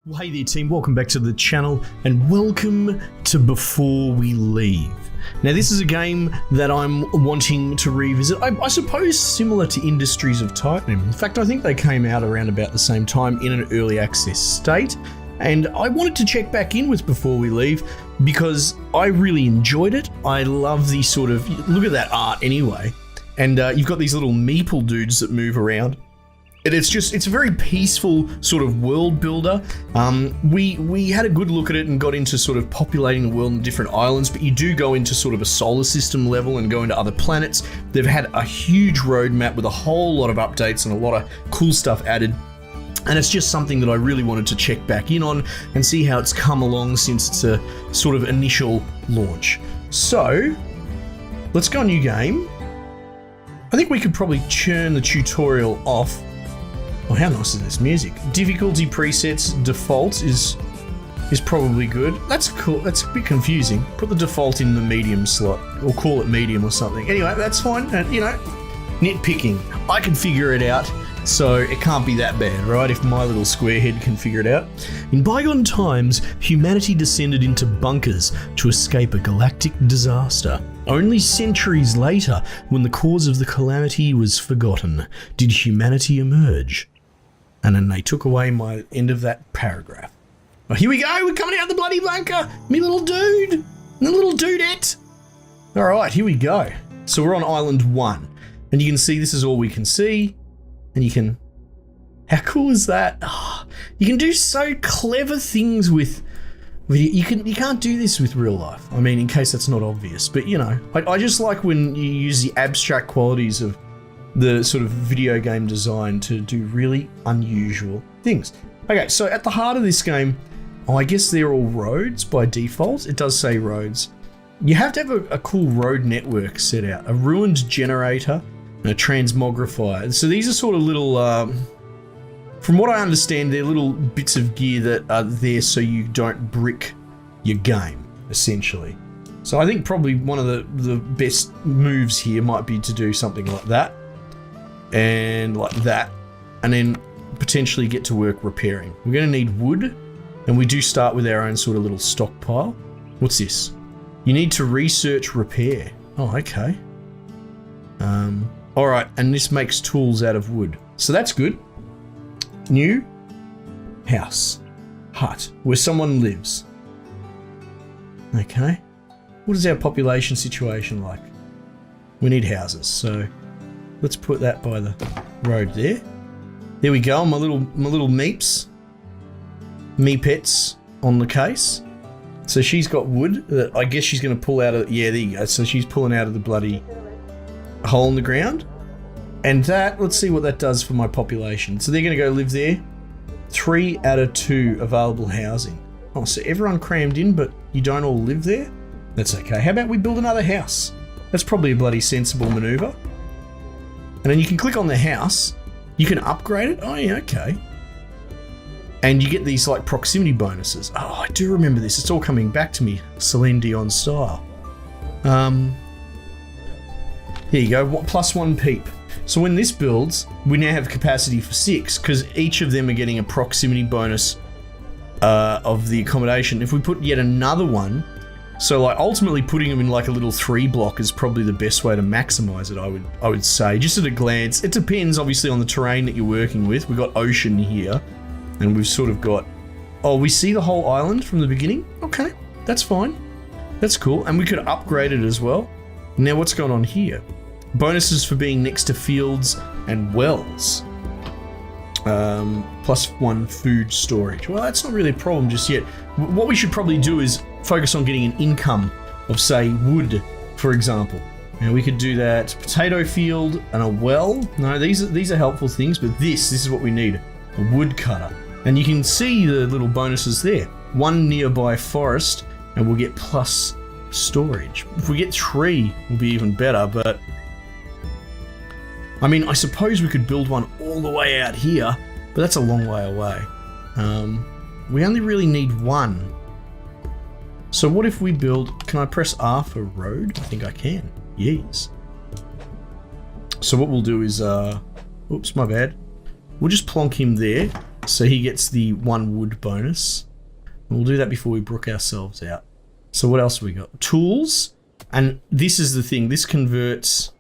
Well, hey there team, welcome back to the channel and welcome to Before We Leave. Now this is a game that I'm wanting to revisit, I suppose similar to Industries of Titan. In fact, I think they came out around about the same time in an early access state, and I wanted to check back in with Before We Leave because I really enjoyed it. I love the sort of, look at that art anyway, and you've got these little meeple dudes that move around. It's a very peaceful sort of world builder. We had a good look at it and got into sort of populating the world in different islands, but you do go into sort of a solar system level and go into other planets. They've had a huge roadmap with a whole lot of updates and a lot of cool stuff added. And it's just something that I really wanted to check back in on and see how it's come along since its a sort of initial launch. So, let's go new game. I think we could probably turn the tutorial off. Oh, how nice is this music? Difficulty presets, default is probably good. That's cool, that's a bit confusing. Put the default in the medium slot, or call it medium or something. Anyway, that's fine, you know, nitpicking. I can figure it out, so it can't be that bad, right? If my little square head can figure it out. In bygone times, humanity descended into bunkers to escape a galactic disaster. Only centuries later, when the cause of the calamity was forgotten, did humanity emerge. And then they took away my end of that paragraph. Well, here we go, we're coming out of the bloody bunker! Me little dude! The little dudette! Alright, here we go. So we're on Island 1. And you can see this is all we can see. And you can... How cool is that? Oh, you can do so clever things with... You can't do this with real life. I mean, in case that's not obvious. But, you know, I just like when you use the abstract qualities of the sort of video game design to do really unusual things. Okay, so at the heart of this game, I guess they're all roads by default. It does say roads. You have to have a cool road network set out. A ruined generator and a transmogrifier. So these are sort of little... From what I understand, they're little bits of gear that are there so you don't brick your game, essentially. So I think probably one of the best moves here might be to do something like that. And like that. And then potentially get to work repairing. We're going to need wood. And we do start with our own sort of little stockpile. What's this? You need to research repair. Oh, okay. Alright, and this makes tools out of wood. So that's good. New house, hut, where someone lives. Okay, what is our population situation like? We need houses, so let's put that by the road there. There we go, my little meeps, meepets on the case. So she's got wood that I guess she's going to pull out of. Yeah, there you go. So she's pulling out of the bloody hole in the ground. And that, let's see what that does for my population. So they're going to go live there. 3 out of 2 available housing. Oh, so everyone crammed in, but you don't all live there? That's okay. How about we build another house? That's probably a bloody sensible maneuver. And then you can click on the house. You can upgrade it. Oh, yeah, okay. And you get these, like, proximity bonuses. Oh, I do remember this. It's all coming back to me. Celine Dion style. Here you go. +1 peep. So when this builds, we now have capacity for 6 because each of them are getting a proximity bonus of the accommodation. If we put yet another one, so like ultimately putting them in like a little 3 block is probably the best way to maximize it, I would say. Just at a glance, it depends obviously on the terrain that you're working with. We've got ocean here and we've sort of got, oh, we see the whole island from the beginning? Okay, that's fine. That's cool. And we could upgrade it as well. Now what's going on here? Bonuses for being next to fields and wells. +1 food storage. Well, that's not really a problem just yet. What we should probably do is focus on getting an income of, say, wood, for example. And we could do that. Potato field and a well. No, these are helpful things, but this is what we need. A wood cutter. And you can see the little bonuses there. 1 nearby forest, and we'll get plus storage. If we get 3, we'll be even better, but... I mean, I suppose we could build one all the way out here, but that's a long way away. We only really need 1. So what if we build... Can I press R for road? I think I can. Yes. So what we'll do is... Oops, my bad. We'll just plonk him there. So he gets the 1 wood bonus. And we'll do that before we brook ourselves out. So what else have we got? Tools. And this is the thing. This converts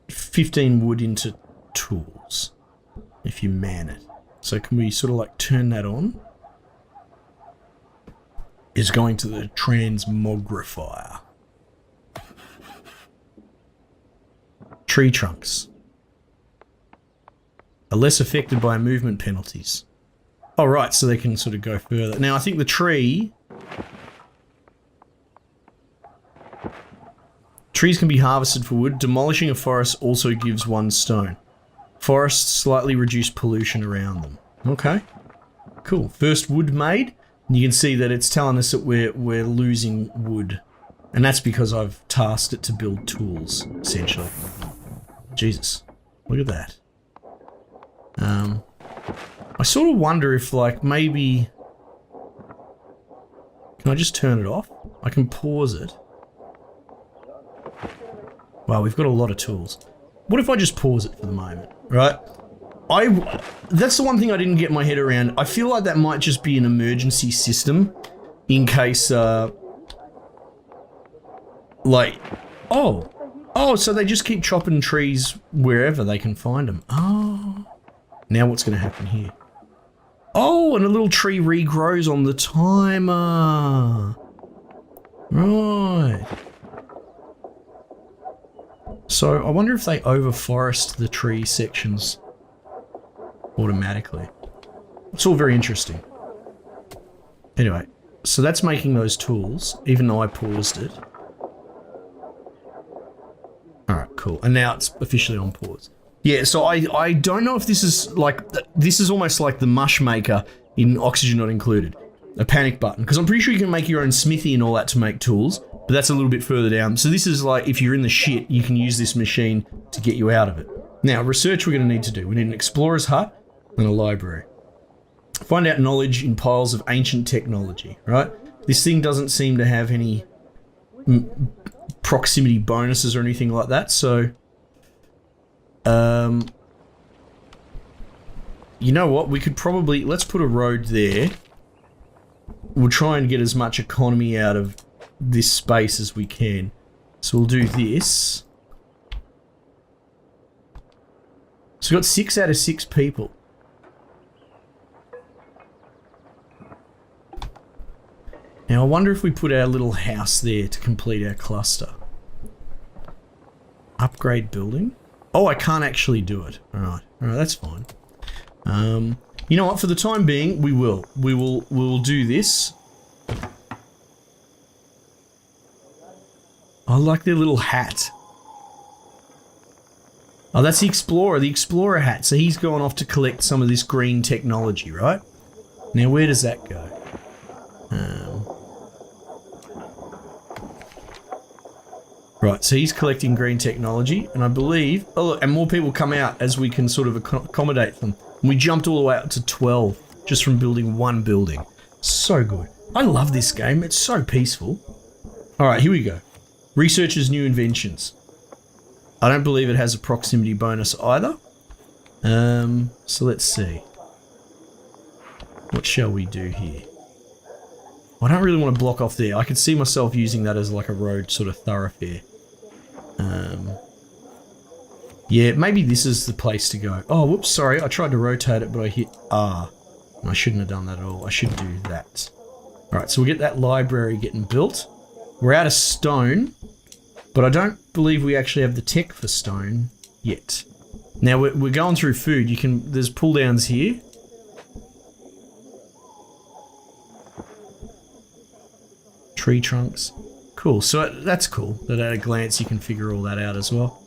15 wood into tools if you man it. So can we sort of like turn that on? Is going to the transmogrifier. Tree trunks are less affected by movement penalties. Oh, right, so they can sort of go further. Now, I think the trees can be harvested for wood. Demolishing a forest also gives 1 stone. Forests slightly reduce pollution around them. Okay, cool. First wood made. And you can see that it's telling us that we're losing wood. And that's because I've tasked it to build tools, essentially. Jesus, look at that. I sort of wonder if, like, maybe... Can I just turn it off? I can pause it. Wow, we've got a lot of tools. What if I just pause it for the moment, right? That's the one thing I didn't get my head around. I feel like that might just be an emergency system in case, like, oh, so they just keep chopping trees wherever they can find them. Oh, now what's going to happen here? Oh, and a little tree regrows on the timer. Right. So I wonder if they overforest the tree sections automatically. It's all very interesting. Anyway, so that's making those tools, even though I paused it. Alright, cool. And now it's officially on pause. Yeah, so I don't know if this is like... This is almost like the mush maker in Oxygen Not Included. A panic button. Because I'm pretty sure you can make your own smithy and all that to make tools. But that's a little bit further down. So this is like, if you're in the shit, you can use this machine to get you out of it. Now, research we're going to need to do. We need an explorer's hut and a library. Find out knowledge in piles of ancient technology, right? This thing doesn't seem to have any proximity bonuses or anything like that, so... you know what? We could probably... Let's put a road there. We'll try and get as much economy out of this space as we can. So we'll do this. So we've got 6 out of 6 people. Now I wonder if we put our little house there to complete our cluster. Upgrade building? Oh, I can't actually do it. Alright, that's fine. You know what, for the time being, we will. We'll do this. I like their little hat. Oh, that's the Explorer hat. So he's going off to collect some of this green technology, right? Now, where does that go? Right, so he's collecting green technology, and I believe... Oh, look, and more people come out as we can sort of accommodate them. And we jumped all the way up to 12 just from building one building. So good. I love this game. It's so peaceful. All right, here we go. Researchers' new inventions. I don't believe it has a proximity bonus either. So let's see. What shall we do here? I don't really want to block off there. I could see myself using that as like a road sort of thoroughfare. Yeah, maybe this is the place to go. Oh, whoops, sorry. I tried to rotate it, but I hit R. I shouldn't have done that at all. I should do that. All right, so we'll get that library getting built. We're out of stone, but I don't believe we actually have the tech for stone yet. Now, we're going through food. There's pull downs here. Tree trunks. Cool, so that's cool that at a glance you can figure all that out as well.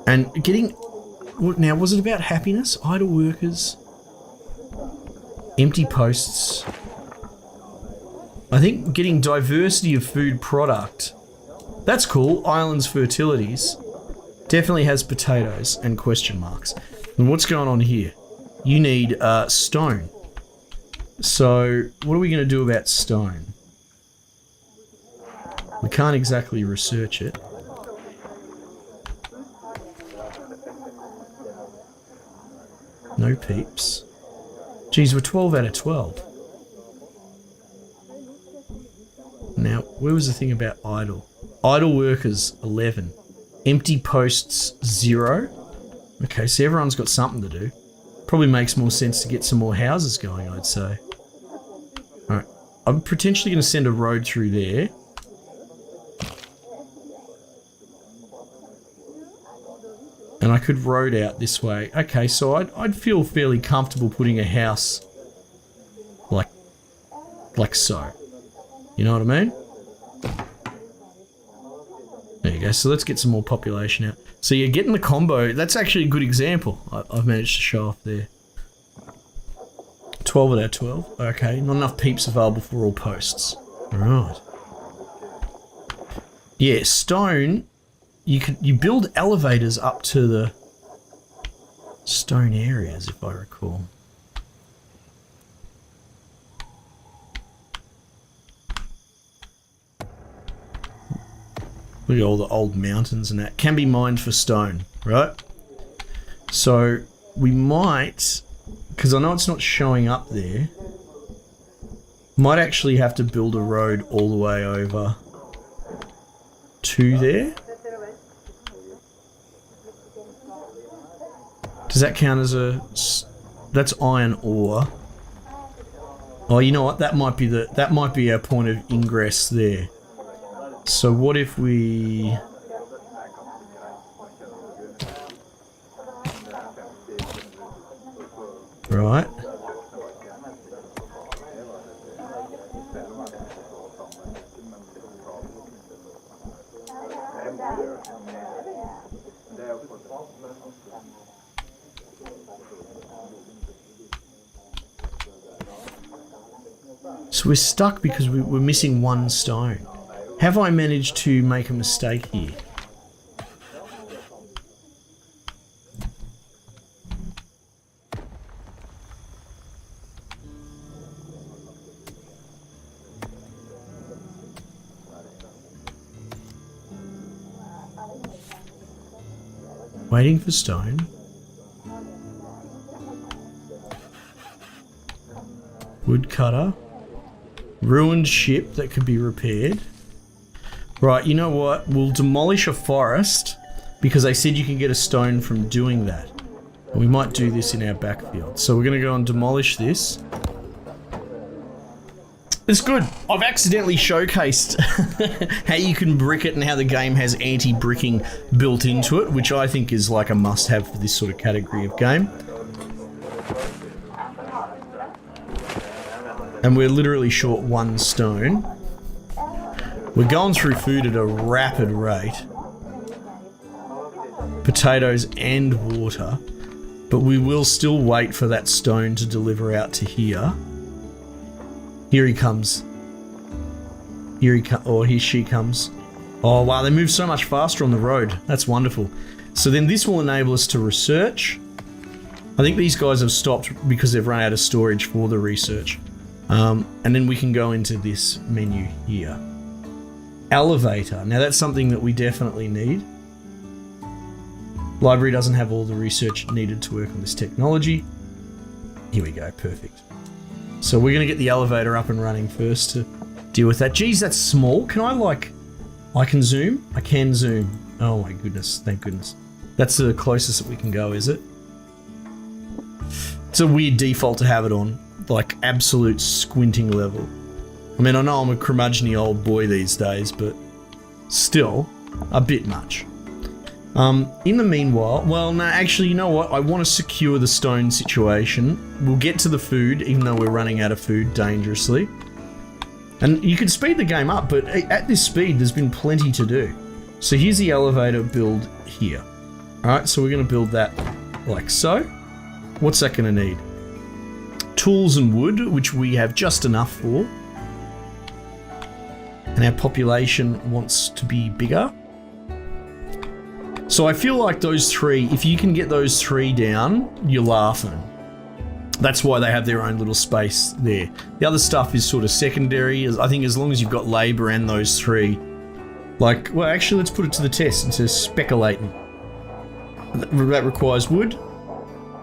And getting... Now, was it about happiness? Idle workers? Empty posts? I think getting diversity of food product. That's cool. Islands fertilities. Definitely has potatoes and question marks. And what's going on here? You need stone. So, what are we going to do about stone? We can't exactly research it. No peeps. Geez, we're 12 out of 12. Now, where was the thing about idle? Idle workers, 11. Empty posts, 0. Okay, so everyone's got something to do. Probably makes more sense to get some more houses going, I'd say. Alright, I'm potentially going to send a road through there. And I could road out this way. Okay, so I'd feel fairly comfortable putting a house like so. You know what I mean? There you go. So let's get some more population out. So you're getting the combo. That's actually a good example I've managed to show off there. 12 out of 12. Okay, not enough peeps available for all posts. Right. Yeah, stone. You build elevators up to the stone areas, if I recall. Look at all the old mountains and that. Can be mined for stone, right? So we might, because I know it's not showing up there, might actually have to build a road all the way over to there. Does that count as a... That's iron ore. Oh, you know what? That might be our point of ingress there. So what if we... Right. So we're stuck because we're missing one stone. Have I managed to make a mistake here? Waiting for stone. Woodcutter. Ruined ship that could be repaired. Right, you know what? We'll demolish a forest because they said you can get a stone from doing that. And we might do this in our backfield. So we're going to go and demolish this. It's good. I've accidentally showcased how you can brick it and how the game has anti-bricking built into it, which I think is like a must-have for this sort of category of game. And we're literally short one stone. We're going through food at a rapid rate. Potatoes and water. But we will still wait for that stone to deliver out to here. Here he comes. She comes. Oh wow, they move so much faster on the road. That's wonderful. So then this will enable us to research. I think these guys have stopped because they've run out of storage for the research. And then we can go into this menu here. Elevator. Now that's something that we definitely need. Library doesn't have all the research needed to work on this technology. Here we go, perfect. So we're going to get the elevator up and running first to deal with that. Geez, that's small. Can I can zoom? I can zoom. Oh my goodness, thank goodness. That's the closest that we can go, is it? It's a weird default to have it on. Like absolute squinting level. I mean, I know I'm a curmudgeony old boy these days, but still a bit much. In the meanwhile, well, no, actually, you know what? I want to secure the stone situation. We'll get to the food, even though we're running out of food dangerously. And you can speed the game up, but at this speed, there's been plenty to do. So here's the elevator build here. All right, so we're going to build that like so. What's that going to need? Tools and wood, which we have just enough for. And our population wants to be bigger. So I feel like those three, if you can get those three down, you're laughing. That's why they have their own little space there. The other stuff is sort of secondary. I think as long as you've got labour and those three, like, well, actually, let's put it to the test. It says speculating. That requires wood,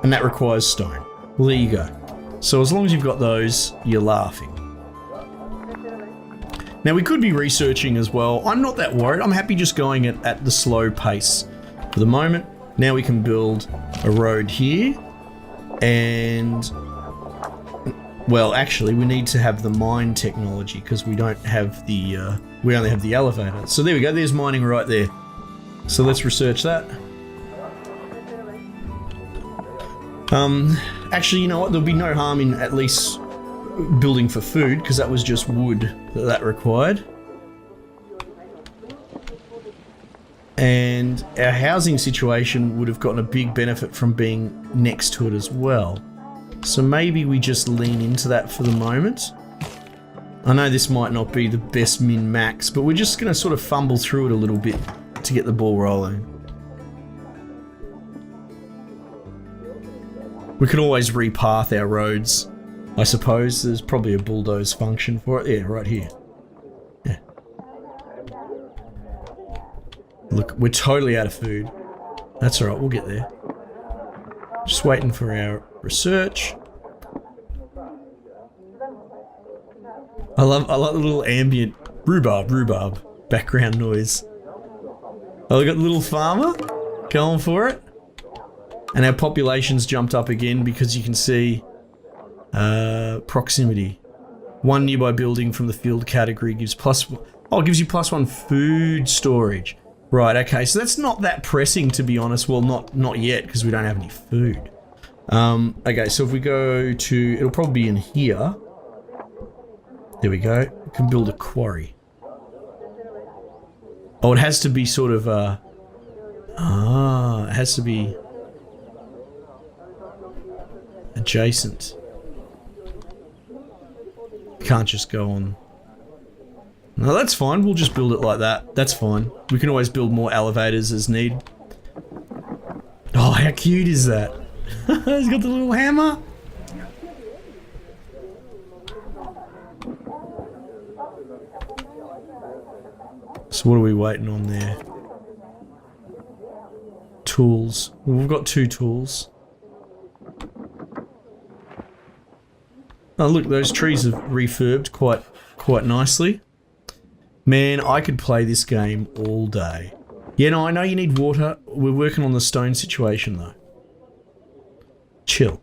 and that requires stone. Well, there you go. So as long as you've got those, you're laughing. Now we could be researching as well. I'm not that worried. I'm happy just going at the slow pace for the moment. Now we can build a road here. And, well, actually we need to have the mine technology because we don't have the, we only have the elevator. So there we go. There's mining right there. So let's research that. Actually, you know what? There'll be no harm in at least building for food because that was just wood that required. And our housing situation would have gotten a big benefit from being next to it as well. So maybe we just lean into that for the moment. I know this might not be the best min-max, but we're just going to sort of fumble through it a little bit to get the ball rolling. We can always repath our roads, I suppose. There's probably a bulldoze function for it. Yeah, right here. Yeah. Look, we're totally out of food. That's alright, we'll get there. Just waiting for our research. I love the little ambient rhubarb background noise. Oh, we got the little farmer going for it. And our population's jumped up again because you can see proximity. One nearby building from the field category gives gives you +1 food storage. Right, okay, so that's not that pressing to be honest. Well, not yet because we don't have any food. Okay, so if we go to, it'll probably be in here. There we go. We can build a quarry. Oh, it has to be sort of it has to be adjacent. Can't just go on. No, that's fine. We'll just build it like that. That's fine. We can always build more elevators as need. Oh, how cute is that? He's got the little hammer. So what are we waiting on there? Tools. Well, we've got 2 tools. Oh look, those trees have refurbed quite nicely. Man, I could play this game all day. Yeah, no, I know you need water. We're working on the stone situation though. Chill.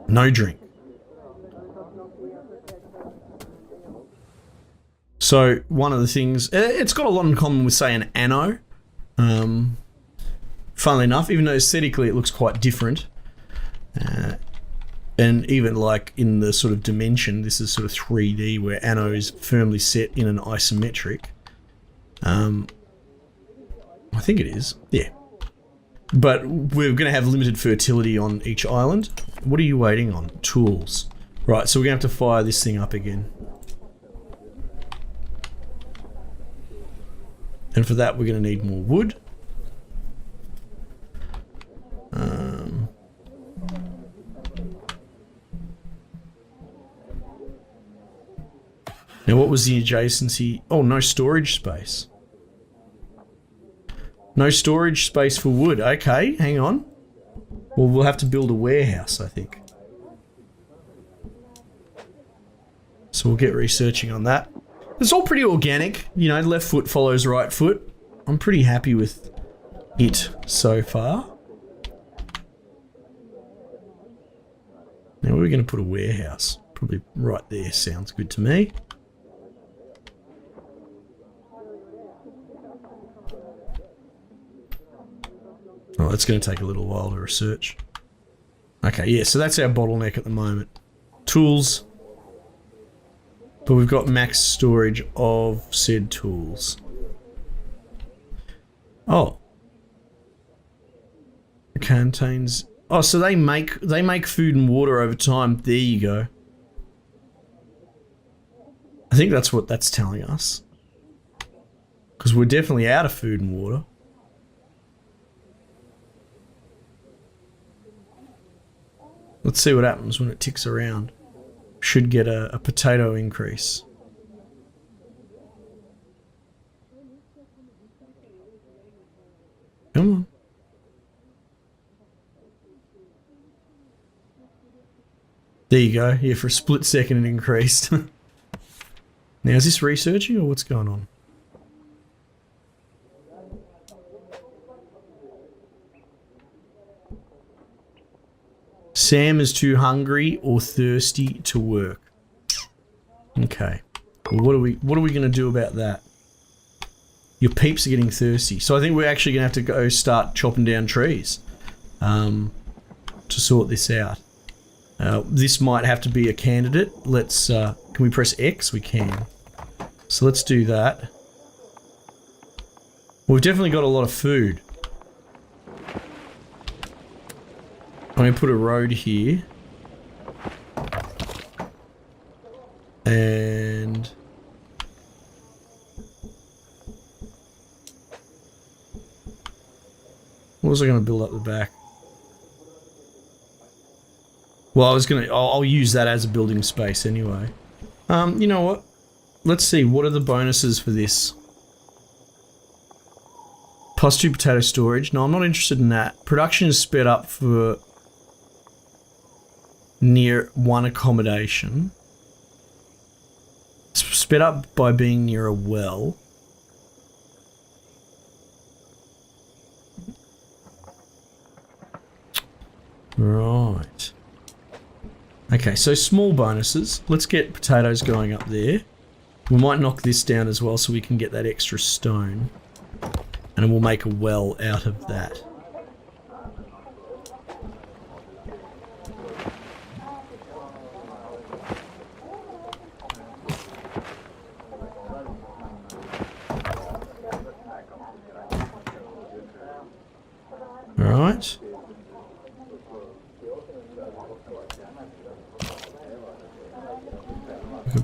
No drink. So one of the things, it's got a lot in common with say an anno. Funnily enough, even though aesthetically it looks quite different. And even like in the sort of dimension, this is sort of 3D where anno is firmly set in an isometric. I think it is, yeah. But we're going to have limited fertility on each island. What are you waiting on? Tools. Right, so we're going to have to fire this thing up again. And for that, we're going to need more wood. Now, what was the adjacency? Oh, no storage space. No storage space for wood. Okay, hang on. Well, we'll have to build a warehouse, I think. So we'll get researching on that. It's all pretty organic. You know, left foot follows right foot. I'm pretty happy with it so far. Now, where are we going to put a warehouse? Probably right there sounds good to me. Oh, that's going to take a little while to research. Okay, yeah, so that's our bottleneck at the moment. Tools. But we've got max storage of said tools. Oh. Contains... Oh, so they make food and water over time. There you go. I think that's what that's telling us. Because we're definitely out of food and water. Let's see what happens when it ticks around. Should get a potato increase. Come on. There you go. Yeah, for a split second it increased. Now is this researching or what's going on? Sam is too hungry or thirsty to work. Okay. Well, what are we going to do about that? Your peeps are getting thirsty. So I think we're actually going to have to go start chopping down trees to sort this out. This might have to be a candidate. Let's, can we press X? We can. So let's do that. We've definitely got a lot of food. I'm going to put a road here. And... what was I going to build up the back? Well, I'll use that as a building space anyway. You know what? Let's see, what are the bonuses for this? +2 potato storage. No, I'm not interested in that. Production is sped up for near one accommodation. Sped up by being near a well. Right. Okay, so small bonuses. Let's get potatoes going up there. We might knock this down as well so we can get that extra stone. And then we'll make a well out of that. Alright.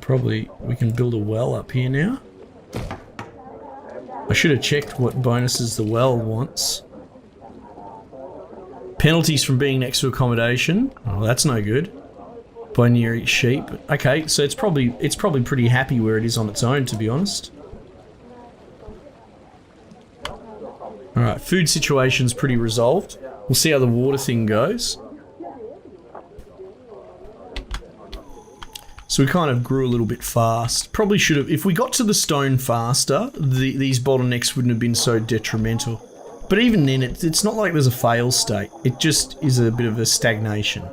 We can build a well up here now. I should have checked what bonuses the well wants. Penalties from being next to accommodation. Oh, that's no good. By near sheep. Okay, so it's probably pretty happy where it is on its own, to be honest. Alright, food situation's pretty resolved. We'll see how the water thing goes. So we kind of grew a little bit fast. Probably should have, if we got to the stone faster, these bottlenecks wouldn't have been so detrimental. But even then, it's not like there's a fail state. It just is a bit of a stagnation.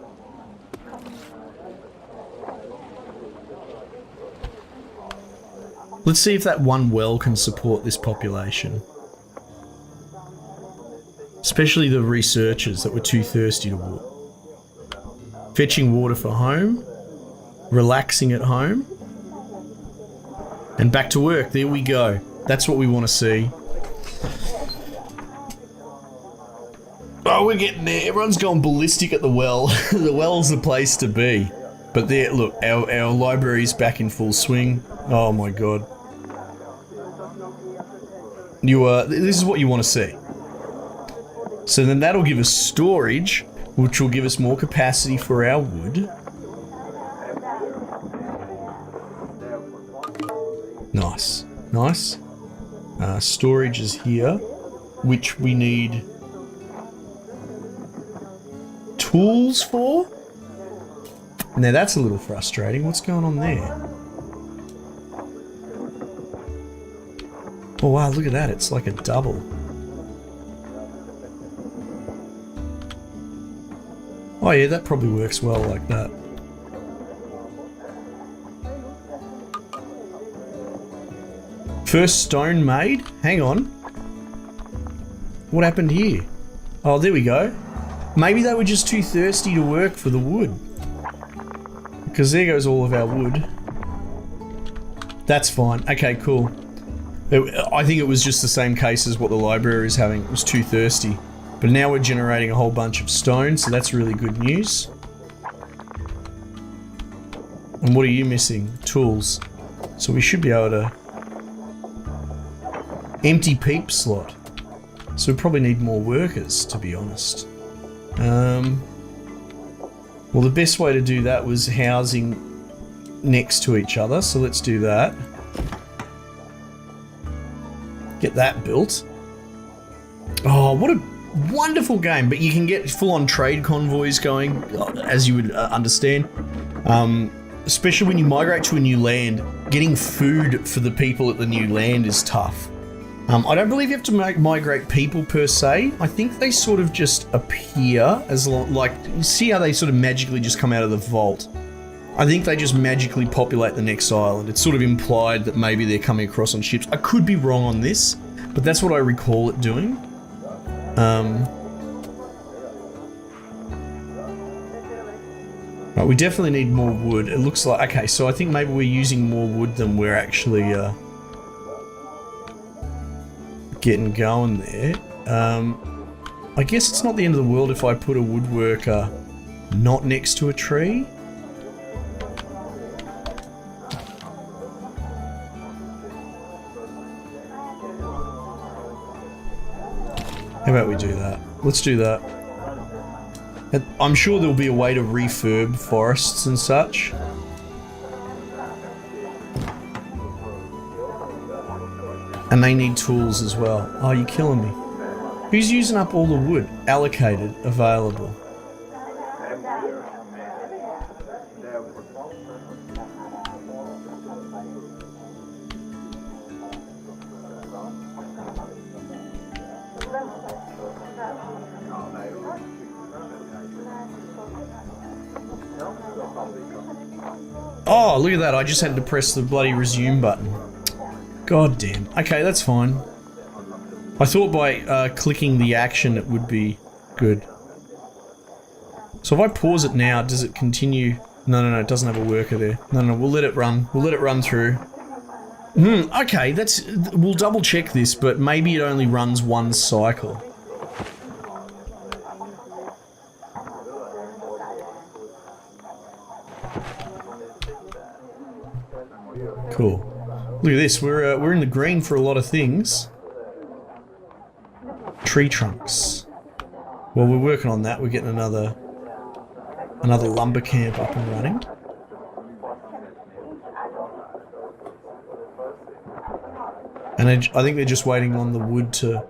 Let's see if that one well can support this population. Especially the researchers that were too thirsty to walk. Fetching water for home. Relaxing at home. And back to work. There we go. That's what we want to see. Oh, we're getting there. Everyone's gone ballistic at the well. The well's the place to be. But there, look, our library's back in full swing. Oh my god. This is what you want to see. So then that'll give us storage, which will give us more capacity for our wood. Nice, nice. Storage is here, which we need tools for. Now that's a little frustrating. What's going on there? Oh wow, look at that. It's like a double. Oh yeah, that probably works well like that. First stone made? Hang on. What happened here? Oh, there we go. Maybe they were just too thirsty to work for the wood. Because there goes all of our wood. That's fine. Okay, cool. I think it was just the same case as what the library is having. It was too thirsty. But now we're generating a whole bunch of stone, so that's really good news. And what are you missing? Tools. So we should be able to... empty peep slot. So we probably need more workers, to be honest. Well, the best way to do that was housing next to each other, so let's do that. Get that built. Oh, what a wonderful game, but you can get full-on trade convoys going, as you would understand. Especially when you migrate to a new land, getting food for the people at the new land is tough. I don't believe you have to migrate people per se. I think they sort of just appear as like, see how they sort of magically just come out of the vault. I think they just magically populate the next island. It's sort of implied that maybe they're coming across on ships. I could be wrong on this, but that's what I recall it doing. Right, we definitely need more wood. It looks like, okay, so I think maybe we're using more wood than we're actually getting going there. I guess it's not the end of the world if I put a woodworker not next to a tree. How about we do that? Let's do that. I'm sure there'll be a way to refurb forests and such. And they need tools as well. Oh, you're killing me. Who's using up all the wood? Allocated, available. Oh, look at that. I just had to press the bloody resume button. God damn. Okay, that's fine. I thought by clicking the action it would be good. So if I pause it now, does it continue? No, it doesn't have a worker there. No, we'll let it run. We'll let it run through. Okay, we'll double check this, but maybe it only runs one cycle. Cool. Look at this. We're in the green for a lot of things. Tree trunks. Well, we're working on that. We're getting another lumber camp up and running. And I think they're just waiting on the wood to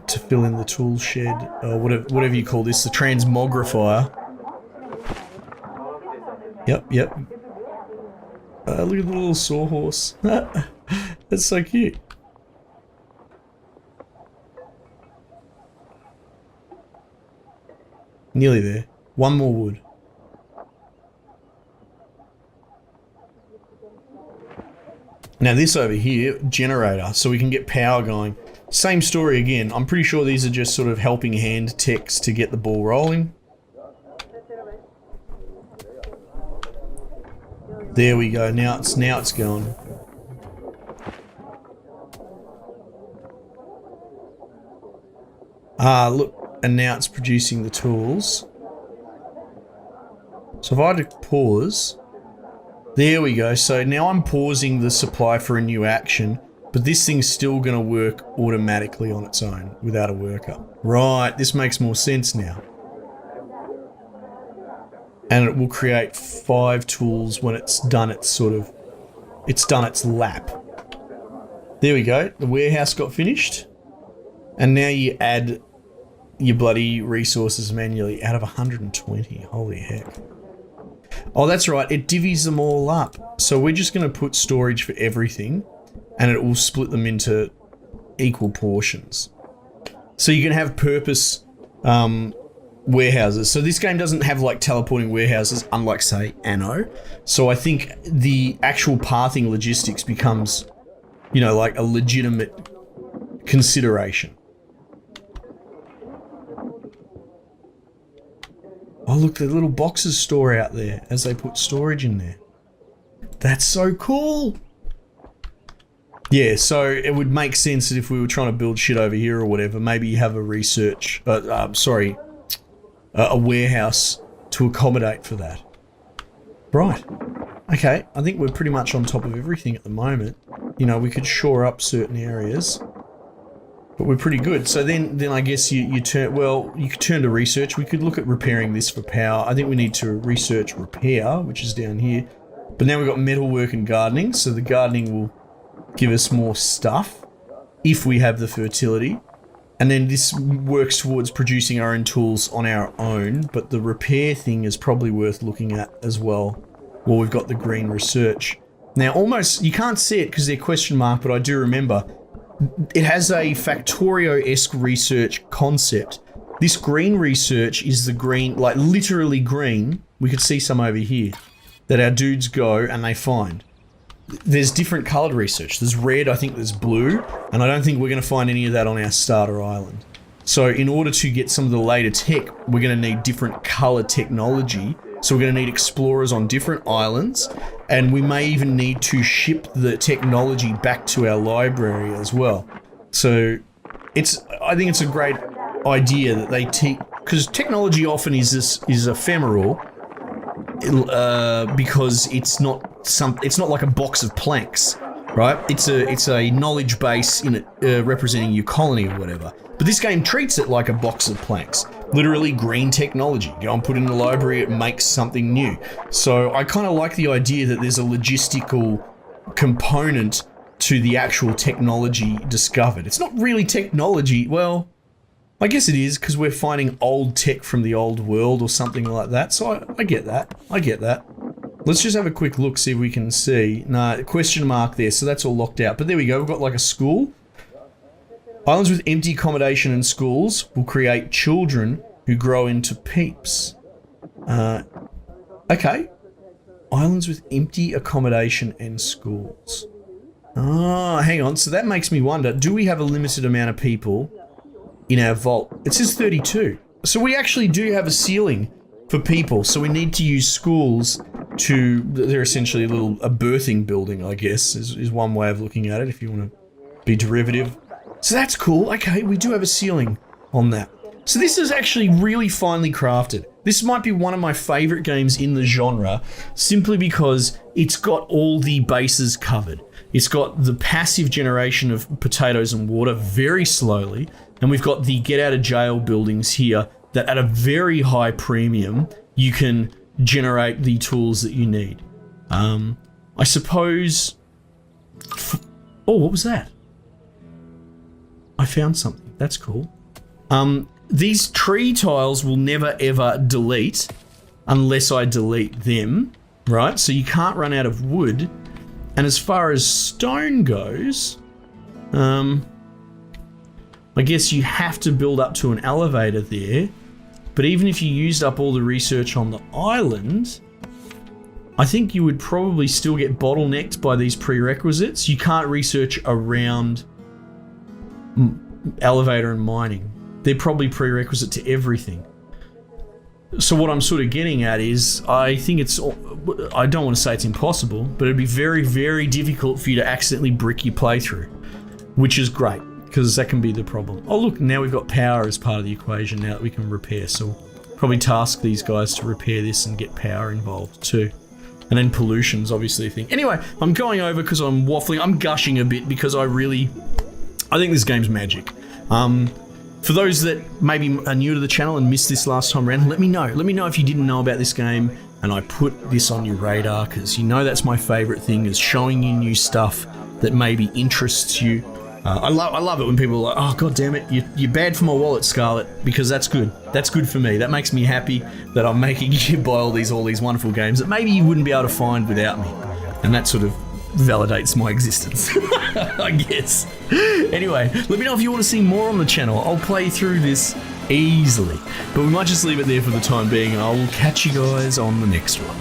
fill in the tool shed, or whatever you call this, the transmogrifier. Yep. Look at the little sawhorse. That's so cute. Nearly there. One more wood. Now this over here, generator, so we can get power going. Same story again. I'm pretty sure these are just sort of helping hand techs to get the ball rolling. There we go. Now it's going. Ah, look, and now it's producing the tools. So if I had to pause, there we go. So now I'm pausing the supply for a new action, but this thing's still going to work automatically on its own without a worker. Right, this makes more sense now. And it will create 5 tools when it's done its lap. There we go. The warehouse got finished. And now you add your bloody resources manually out of 120. Holy heck. Oh, that's right. It divvies them all up. So we're just going to put storage for everything and it will split them into equal portions. So you can have purpose warehouses. So this game doesn't have like teleporting warehouses, unlike say Anno. So I think the actual pathing logistics becomes, you know, like a legitimate consideration. Oh look, the little boxes store out there as they put storage in there. That's so cool. Yeah, so it would make sense that if we were trying to build shit over here or whatever, maybe you have a a warehouse to accommodate for that. Right. Okay, I think we're pretty much on top of everything at the moment. You know, we could shore up certain areas. but we're pretty good. So then I guess you turn, well, you could turn to research. We could look at repairing this for power. I think we need to research repair, which is down here. But now we've got metalwork and gardening, so the gardening will give us more stuff if we have the fertility. And then this works towards producing our own tools on our own, but the repair thing is probably worth looking at as well. Well, we've got the green research. Now, almost, you can't see it because they're question mark, but I do remember. It has a Factorio-esque research concept. This green research is the green, like literally green. We could see some over here that our dudes go and they find. There's different coloured research. There's red, I think there's blue, and I don't think we're going to find any of that on our starter island. So in order to get some of the later tech, we're going to need different colour technology. So we're going to need explorers on different islands, and we may even need to ship the technology back to our library as well. So I think it's a great idea that they teach, because technology often is ephemeral, because it's not like a box of planks, right? It's a knowledge base in it, representing your colony or whatever. But this game treats it like a box of planks. Literally green technology. Go and put it in the library, it makes something new. So I kind of like the idea that there's a logistical component to the actual technology discovered. It's not really technology. Well, I guess it is, because we're finding old tech from the old world or something like that. So I get that. I get that. Let's just have a quick look, see if we can see. No, question mark there, so that's all locked out. But there we go, we've got like a school. Islands with empty accommodation and schools will create children who grow into peeps. Okay. Islands with empty accommodation and schools. Ah, hang on. So that makes me wonder, do we have a limited amount of people in our vault? It says 32. So we actually do have a ceiling for people. So we need to use schools to, they're essentially a birthing building, I guess, is one way of looking at it, if you want to be derivative. So that's cool. Okay, we do have a ceiling on that. So this is actually really finely crafted. This might be one of my favorite games in the genre, simply because it's got all the bases covered. It's got the passive generation of potatoes and water very slowly, and we've got the get out of jail buildings here that at a very high premium, you can generate the tools that you need. I suppose... Oh, what was that? I found something. That's cool. These tree tiles will never ever delete unless I delete them, right? So you can't run out of wood. And as far as stone goes, I guess you have to build up to an elevator there. But even if you used up all the research on the island, I think you would probably still get bottlenecked by these prerequisites. You can't research around elevator and mining. They're probably prerequisite to everything. So what I'm sort of getting at is, I think I don't want to say it's impossible, but it'd be very, very difficult for you to accidentally brick your playthrough, which is great, because that can be the problem. Oh look, now we've got power as part of the equation now that we can repair, so we'll probably task these guys to repair this and get power involved too. And then pollution's obviously a thing. Anyway, I'm going over because I'm waffling, I'm gushing a bit because I think this game's magic. For those that maybe are new to the channel and missed this last time around, let me know. Let me know if you didn't know about this game and I put this on your radar, because you know that's my favourite thing, is showing you new stuff that maybe interests you. I love it when people are like, oh god damn it, you're bad for my wallet, Scarlet, because that's good. That's good for me. That makes me happy that I'm making you buy all these wonderful games that maybe you wouldn't be able to find without me. And that sort of validates my existence, I guess. Anyway, let me know if you want to see more on the channel. I'll play through this easily, but we might just leave it there for the time being, and I will catch you guys on the next one.